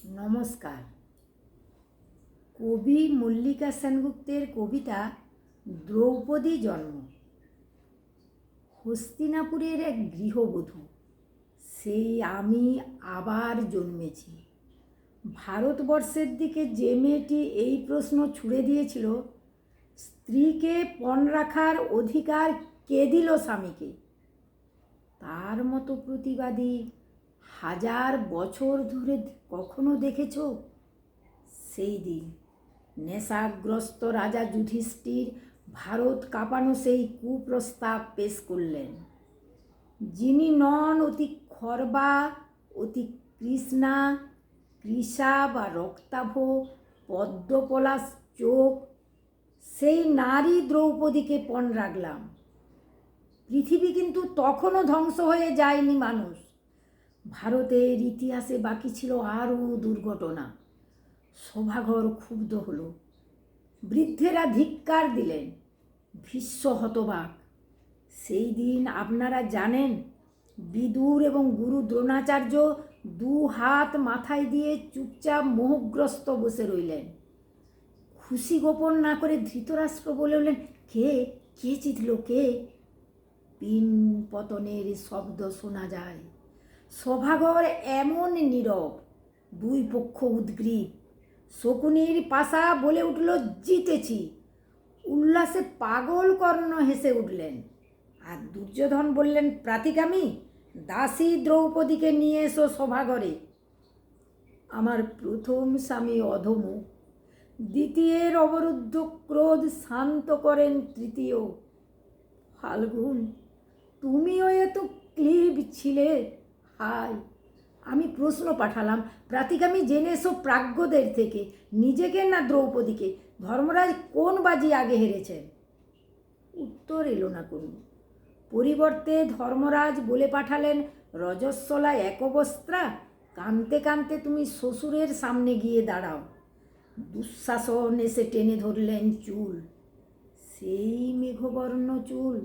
নমস্কার। কবি মল্লিকা সেনগুপ্তের কবিতা দ্রৌপদী জন্ম। হস্তিনাপুরের এক গৃহবধূ, সেই আমি আবার জন্মেছি। ভারতবর্ষের দিকে যে মেয়েটি এই প্রশ্ন ছুড়ে দিয়েছিল, স্ত্রীকে পণ রাখার অধিকার কে দিল স্বামীকে, তার মতো প্রতিবাদী হাজার বছর ধরে কখনো দেখেছ? সেই দিন নেশাগ্রস্ত রাজা যুধিষ্ঠির ভারত কাঁপানো সেই কুপ্রস্তাব পেশ করলেন। যিনি নন অতি খর্বা, অতি কৃষ্ণা, কৃষা বা রক্তাভ, পদ্মপলাশ চোখ, সেই নারী দ্রৌপদীকে পণ রাখলাম। পৃথিবী কিন্তু তখনও ধ্বংস হয়ে যায়নি মানুষ। ভারতের ইতিহাসে বাকি ছিল আরও দুর্ঘটনা। সভাঘর ক্ষুব্ধ হলো, বৃদ্ধেরা ধিক্কার দিলেন, ভীষ্ম হতবাক। সেই দিন আপনারা জানেন, বিদুর এবং গুরু দ্রোণাচার্য দু হাত মাথায় দিয়ে চুপচাপ মোহগ্রস্ত বসে রইলেন। খুশি গোপন না করে ধৃতরাষ্ট্র বলে উঠলেন, কে কে জিতল, কে? পিন পতনের শব্দ শোনা যায়। সভাঘর এমন নীরব, দুই পক্ষ উদ্গ্রীব। শকুনির পাশা বলে উঠল, জিতেছি। উল্লাসে পাগল কর্ণ হেসে উঠলেন। আর দুর্যোধন বললেন, প্রাতিকামী, দাসী দ্রৌপদীকে নিয়ে এসো সভাঘরে। আমার প্রথম স্বামী অধমুখ, দ্বিতীয়ের অবরুদ্ধ ক্রোধ শান্ত করেন তৃতীয়। ফাল্গুন, তুমিও এত ক্লীব ছিলে? হায়, আমি প্রশ্ন পাঠালাম, প্রাতিকামী জেনে এসো প্রাজ্ঞদের থেকে, নিজেকে না দ্রৌপদীকে, ধর্মরাজ কোন বাজি আগে হেরেছেন? উত্তর এলো না কোনো। পরিবর্তে ধর্মরাজ বলে পাঠালেন, রজস্বলা একবস্ত্রা, কাঁদতে কাঁদতে তুমি শ্বশুরের সামনে গিয়ে দাঁড়াও। দুঃশাসন এসে টেনে ধরলেন চুল, সেই মেঘবর্ণ চুল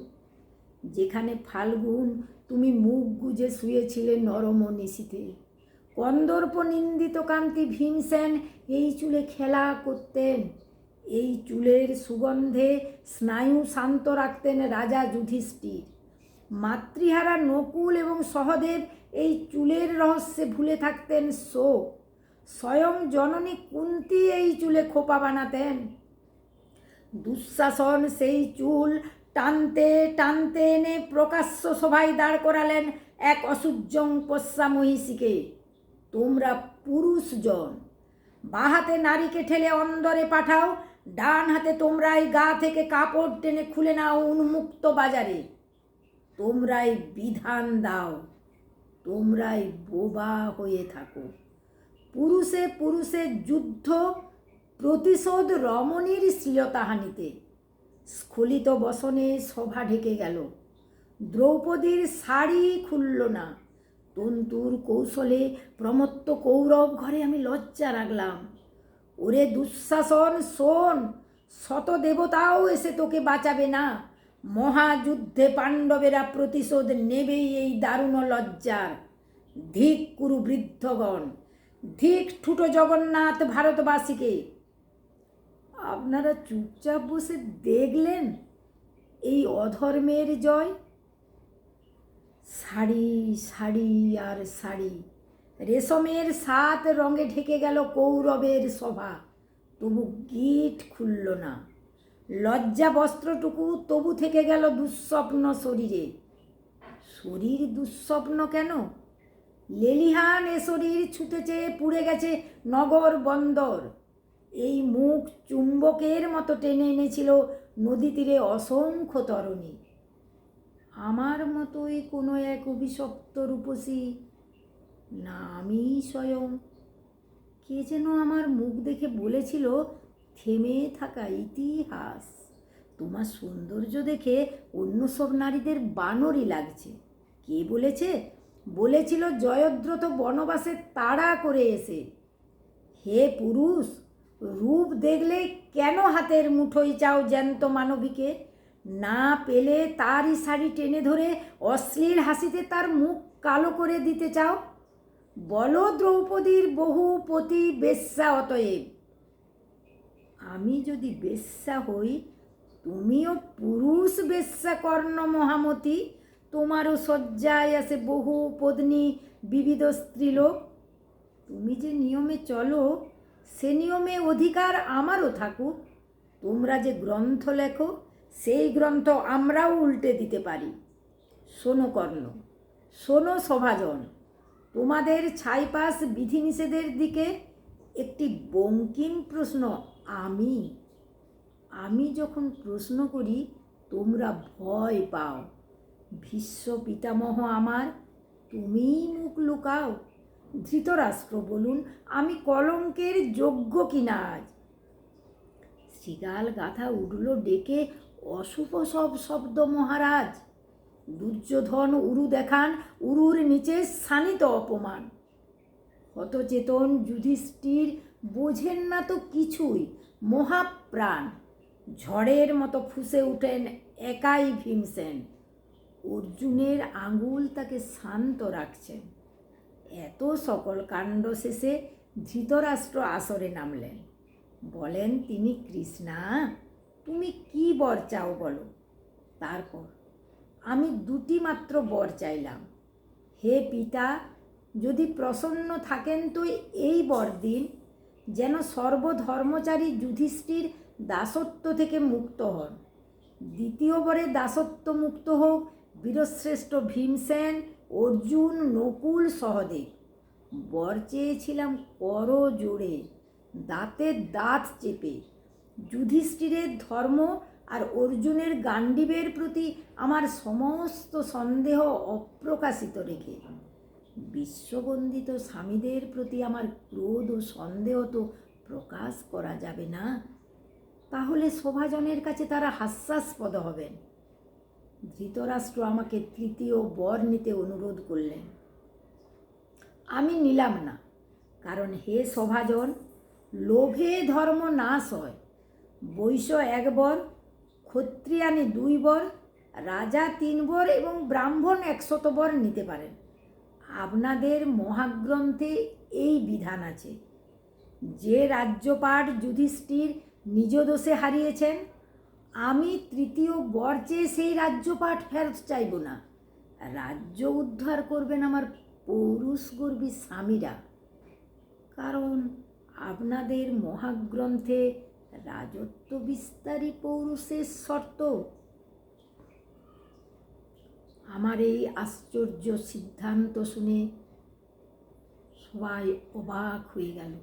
যেখানে ফাল্গুন তুমি মুখ গুজে শুয়েছিলে নরম নিশীথে। কন্দর্প নিন্দিত কান্তি ভীমসেন এই চুলে খেলা করতেন। এই চুলের সুগন্ধে স্নায়ু শান্ত রাখতেন রাজা যুধিষ্ঠির। মাতৃহারা নকুল এবং সহদেব এই চুলের রহস্যে ভুলে থাকতেন শোক। স্বয়ং জননী কুন্তী এই চুলে খোপা বানাতেন। দুঃশাসন সেই চুল টানতে টানতে এনে প্রকাশ্য সভায় দাঁড় করালেন এক অসূর্যং পশ্চা মহিষীকে। তোমরা পুরুষজন, বা হাতে নারীকে ঠেলে অন্দরে পাঠাও, ডান হাতে তোমরাই গা থেকে কাপড় টেনে খুলে নাও উন্মুক্ত বাজারে। তোমরাই বিধান দাও, তোমরাই বোবা হয়ে থাকো। পুরুষে পুরুষে যুদ্ধ, প্রতিশোধ রমণীর শ্লীলতাহানিতে। স্খলিত বসনে সভা ঢেকে গেল। দ্রৌপদীর শাড়ি খুলল না। তন্তুর কৌশলে প্রমত্ত কৌরব ঘরে আমি লজ্জা রাখলাম। ওরে দুঃশাসন, শোন, শত দেবতাও এসে তোকে বাঁচাবে না। মহাযুদ্ধে পাণ্ডবেরা প্রতিশোধ নেবেই এই দারুণ লজ্জার। ধিক কুরু বৃদ্ধগণ, ধিক ঠুটো জগন্নাথ ভারতবাসীকে। আপনারা চুপচাপ বসে দেখলেন এই অধর্মের জয়। শাড়ি শাড়ি আর শাড়ি, রেশমের 7 রঙে ঢেকে গেল কৌরবের সভা, তবু গিট খুলল না। লজ্জা বস্ত্রটুকু তবু থেকে গেল দুঃস্বপ্ন শরীরে। শরীর দুঃস্বপ্ন কেন? লেলিহান এ শরীর ছুটেছে, পুড়ে গেছে নগর বন্দর। এই মুখ চুম্বকের মতো টেনে এনেছিল নদী তীরে অসংখ্য তরণী। আমার মতোই কোনো এক অভিশপ্ত রূপসী, না আমি স্বয়ং। কে যেন আমার মুখ দেখে বলেছিল, থেমে থাকা ইতিহাস, তোমার সৌন্দর্য দেখে অন্য সব নারীদের বানরই লাগছে। কে বলেছে? বলেছিল জয়দ্রথ বনবাসে তাড়া করে এসে। হে পুরুষ, রূপ দেখলে কেন হাতের মুঠোয় চাও জ্যান্ত মানবীকে? না পেলে তারই শাড়ি টেনে ধরে অশ্লীল হাসিতে তার মুখ কালো করে দিতে চাও। বলো দ্রৌপদীর বহু পতি বেশ্যা অতএব। আমি যদি বেশ্যা হই, তুমিও পুরুষ বেশ্যা কর্ণ মহামতি, তোমারও শয্যায় আছে বহু পত্নী বিবিধ স্ত্রীলোক। তুমি যে নিয়মে চলো, সে নিয়মে অধিকার আমারও থাকুক। তোমরা যে গ্রন্থ লেখো, সেই গ্রন্থ আমরাও উল্টে দিতে পারি। শোনো কর্ণ, শোনো সভাজন, তোমাদের ছাইপাস বিধিনিষেধের দিকে একটি বঙ্কিম প্রশ্ন আমি যখন প্রশ্ন করি, তোমরা ভয় পাও। ভীষ্ম পিতামহ আমার, তুমিই মুখ লুকাও। ধৃতরাষ্ট্র বলুন, আমি কলঙ্কের যোগ্য কিনা আজ? শৃগাল গাথা উঠল ডেকে, অশুভ সব শব্দ মহারাজ। দুর্যোধন উরু দেখান, উরুর নিচে শানিত অপমান। হতচেতন যুধিষ্ঠির বোঝেন না তো কিছুই, মহাপ্রাণ। ঝড়ের মতো ফুঁসে উঠেন একাই ভীমসেন। অর্জুনের আঙুল তাকে শান্ত রাখছেন। এত সকল কাণ্ড শেষে ধৃতরাষ্ট্র আসরে নামলেন। বলেন তিনি, কৃষ্ণা, তুমি কি বর চাও বলো। তারপর আমি দুটি মাত্র বর চাইলাম। হে পিতা, যদি প্রসন্ন থাকেন তো এই বর দিন, যেন সর্বধর্মচারী যুধিষ্ঠির দাসত্ব থেকে মুক্ত হন। দ্বিতীয় বরে দাসত্ব মুক্ত হোক বীরশ্রেষ্ঠ ভীমসেন, অর্জুন, নকুল, সহদেব। বর চেয়েছিলাম কর জোড়ে, দাঁতের দাঁত চেপে। যুধিষ্ঠিরের ধর্ম আর অর্জুনের গান্ডীবের প্রতি আমার সমস্ত সন্দেহ অপ্রকাশিত রেখে। বিশ্ববন্দিত স্বামীদের প্রতি আমার ক্রোধ ও সন্দেহ তো প্রকাশ করা যাবে না, তাহলে সভাজনের কাছে তারা হাস্যাস্পদ হবেন। ধৃতরাষ্ট্র আমাকে তৃতীয় বর নিতে অনুরোধ করলেন। আমি নিলাম না, কারণ হে সভাজন, লোভে ধর্ম নাশ হয়। বৈশ্য 1 বর, ক্ষত্রিয়ানি 2 বর, রাজা 3 বর এবং ব্রাহ্মণ 100 বর নিতে পারেন। আপনাদের মহাগ্রন্থে এই বিধান আছে। যে রাজ্যপাট যুধিষ্ঠির নিজ দোষে হারিয়েছেন, আমি তৃতীয় বর চেয়ে সেই রাজ্যপাট ফেরত চাইব না। রাজ্য উদ্ধার করবেন আমার পৌরুষগর্বী স্বামীরা, কারণ আপনাদের মহাগ্রন্থে রাজত্ব বিস্তারী পৌরুষের শর্ত। আমার এই আশ্চর্য সিদ্ধান্ত শুনে সবাই অবাক হয়ে গেল।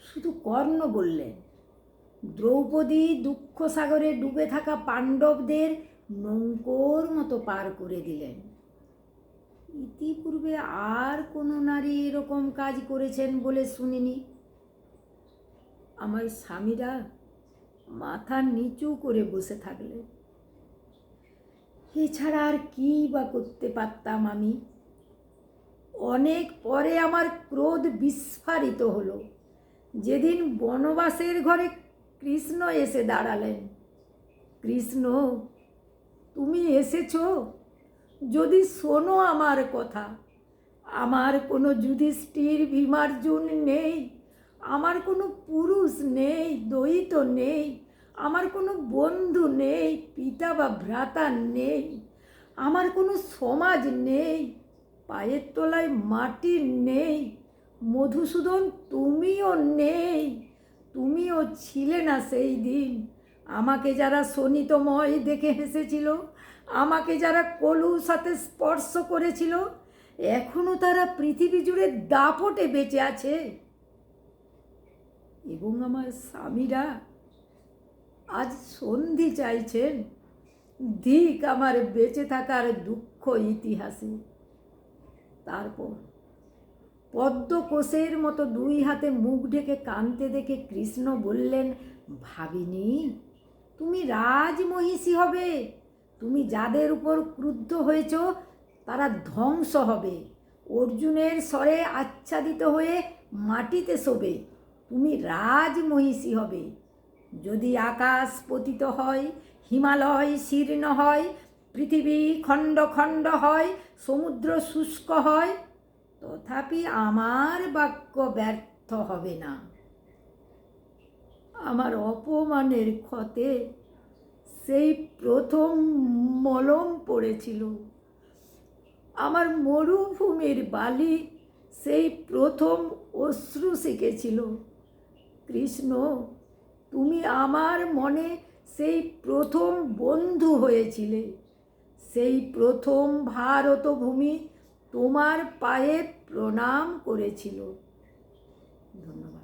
শুধু কর্ণ বললেন, দ্রৌপদী দুঃখ সাগরে ডুবে থাকা পাণ্ডবদের নৌকোর মতো পার করে দিলেন। ইতিপূর্বে আর কোনো নারী এরকম কাজ করেছেন বলে শুনিনি। আমার স্বামীরা মাথা নিচু করে বসে থাকলেন। এছাড়া আর কী বা করতে পারতাম আমি? অনেক পরে আমার ক্রোধ বিস্ফারিত হলো, যেদিন বনবাসের ঘরে কৃষ্ণ এসে দাঁড়ালেন। কৃষ্ণ, তুমি এসেছো? যদি শোনো আমার কথা, আমার কোনো যুধিষ্ঠির ভীমার্জুন নেই, আমার কোনো পুরুষ নেই, দ্বৈত নেই, আমার কোনো বন্ধু নেই, পিতা বা ভ্রাতা নেই, আমার কোনো সমাজ নেই, পায়ের তলায় মাটি নেই। মধুসূদন, তুমিও নেই। তুমিও ছিলে না সেই দিন। আমাকে যারা শোণিতময় দেখে হেসেছিল, আমাকে যারা কলুর সাথে স্পর্শ করেছিল, এখনও তারা পৃথিবী জুড়ে দাপটে বেঁচে আছে। এবং আমার স্বামীরা আজ সন্ধি চাইছেন। ধিক আমার বেঁচে থাকার দুঃখ ইতিহাসে। তারপর পদ্মকোষের মতো 2 হাতে মুখ ঢেকে কাঁদতে দেখে কৃষ্ণ বললেন, ভাবিনি, তুমি রাজমহিষী হবে। তুমি যাদের উপর ক্রুদ্ধ হয়েছ তারা ধ্বংস হবে। অর্জুনের স্বরে আচ্ছাদিত হয়ে মাটিতে শোবে। তুমি রাজমহিষী হবে। যদি আকাশ পতিত হয়, হিমালয় শীর্ণ হয়, পৃথিবী খণ্ড খণ্ড হয়, সমুদ্র শুষ্ক হয়, তথাপি আমার বাক্য ব্যর্থ হবে না। আমার অপমানের ক্ষতে সেই প্রথম মলম পড়েছিল, আমার মরুভূমির বালি সেই প্রথম অশ্রু শিখেছিল। কৃষ্ণ, তুমি আমার মনে সেই প্রথম বন্ধু হয়েছিলে, সেই প্রথম ভারত ভূমি তোমার পায়ে প্রণাম করেছিল। ধন্যবাদ।